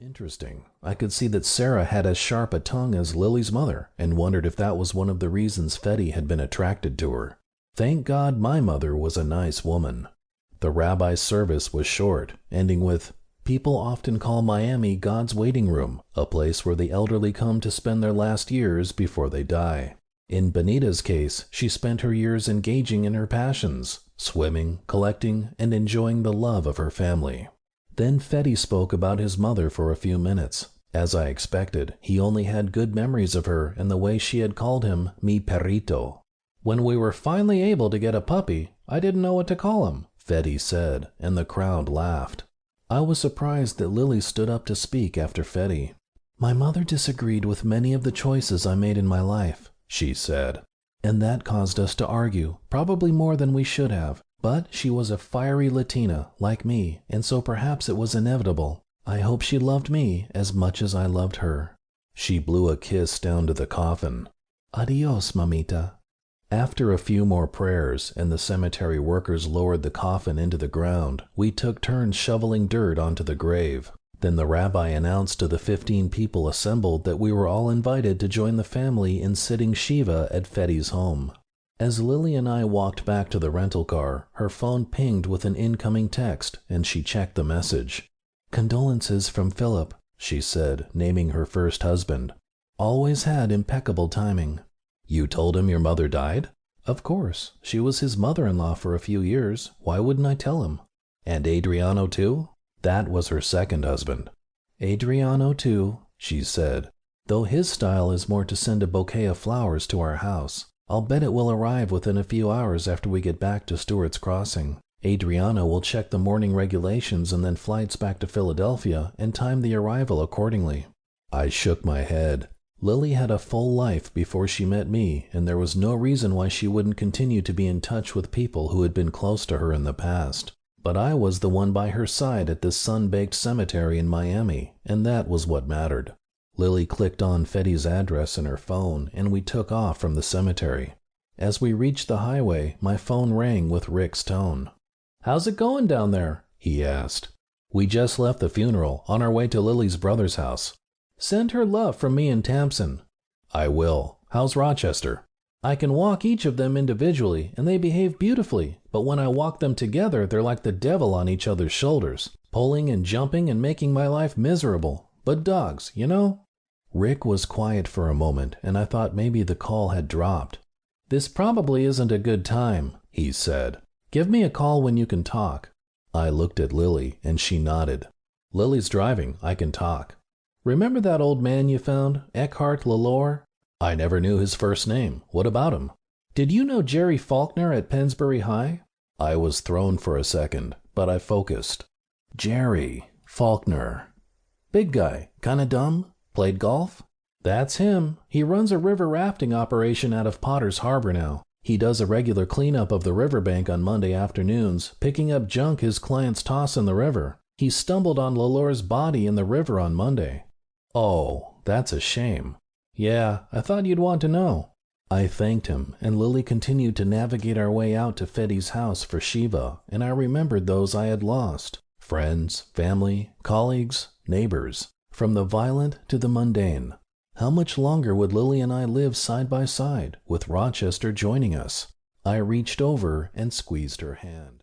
Interesting. I could see that Sarah had as sharp a tongue as Lili's mother, and wondered if that was one of the reasons Fetty had been attracted to her. Thank God my mother was a nice woman. The rabbi's service was short, ending with, "People often call Miami God's waiting room, a place where the elderly come to spend their last years before they die." In Benita's case, she spent her years engaging in her passions, swimming, collecting, and enjoying the love of her family. Then Fetty spoke about his mother for a few minutes. As I expected, he only had good memories of her and the way she had called him mi perrito. "When we were finally able to get a puppy, I didn't know what to call him," Fetty said, and the crowd laughed. I was surprised that Lili stood up to speak after Fetty. "My mother disagreed with many of the choices I made in my life," she said, "and that caused us to argue, probably more than we should have. But she was a fiery Latina, like me, and so perhaps it was inevitable. I hope she loved me as much as I loved her." She blew a kiss down to the coffin. "Adios, mamita." After a few more prayers and the cemetery workers lowered the coffin into the ground, we took turns shoveling dirt onto the grave. Then the rabbi announced to the 15 people assembled that we were all invited to join the family in sitting Shiva at Fetty's home. As Lili and I walked back to the rental car, her phone pinged with an incoming text, and she checked the message. "Condolences from Philip," she said, naming her first husband. "Always had impeccable timing." "You told him your mother died?" "Of course. She was his mother-in-law for a few years. Why wouldn't I tell him?" "And Adriano too?" "That was her second husband." "Adriano too," she said, "though his style is more to send a bouquet of flowers to our house. I'll bet it will arrive within a few hours after we get back to Stewart's Crossing. Adriano will check the morning regulations and then flights back to Philadelphia and time the arrival accordingly." I shook my head. Lili had a full life before she met me, and there was no reason why she wouldn't continue to be in touch with people who had been close to her in the past. But I was the one by her side at this sun-baked cemetery in Miami, and that was what mattered. Lili clicked on Fetty's address in her phone, and we took off from the cemetery. As we reached the highway, my phone rang with Rick's tone. "How's it going down there?" he asked. "We just left the funeral, on our way to Lili's brother's house." "Send her love from me and Tamsin." "I will. How's Rochester?" "I can walk each of them individually, and they behave beautifully, but when I walk them together, they're like the devil on each other's shoulders, pulling and jumping and making my life miserable. But dogs, you know?" Rick was quiet for a moment, and I thought maybe the call had dropped. "This probably isn't a good time," he said. "Give me a call when you can talk." I looked at Lili, and she nodded. "Lili's driving. I can talk." "Remember that old man you found, Eckhardt Lalor?" "I never knew his first name. What about him?" "Did you know Jerry Faulkner at Pennsbury High?" I was thrown for a second, but I focused. Jerry Faulkner. Big guy, kinda dumb? Played golf? "That's him. He runs a river rafting operation out of Potter's Harbor now. He does a regular cleanup of the riverbank on Monday afternoons, picking up junk his clients toss in the river. He stumbled on Lalor's body in the river on Monday." "Oh, that's a shame." "Yeah, I thought you'd want to know." I thanked him, and Lili continued to navigate our way out to Fetty's house for Shiva, and I remembered those I had lost. Friends, family, colleagues, neighbors. From the violent to the mundane. How much longer would Lili and I live side by side, with Rochester joining us? I reached over and squeezed her hand.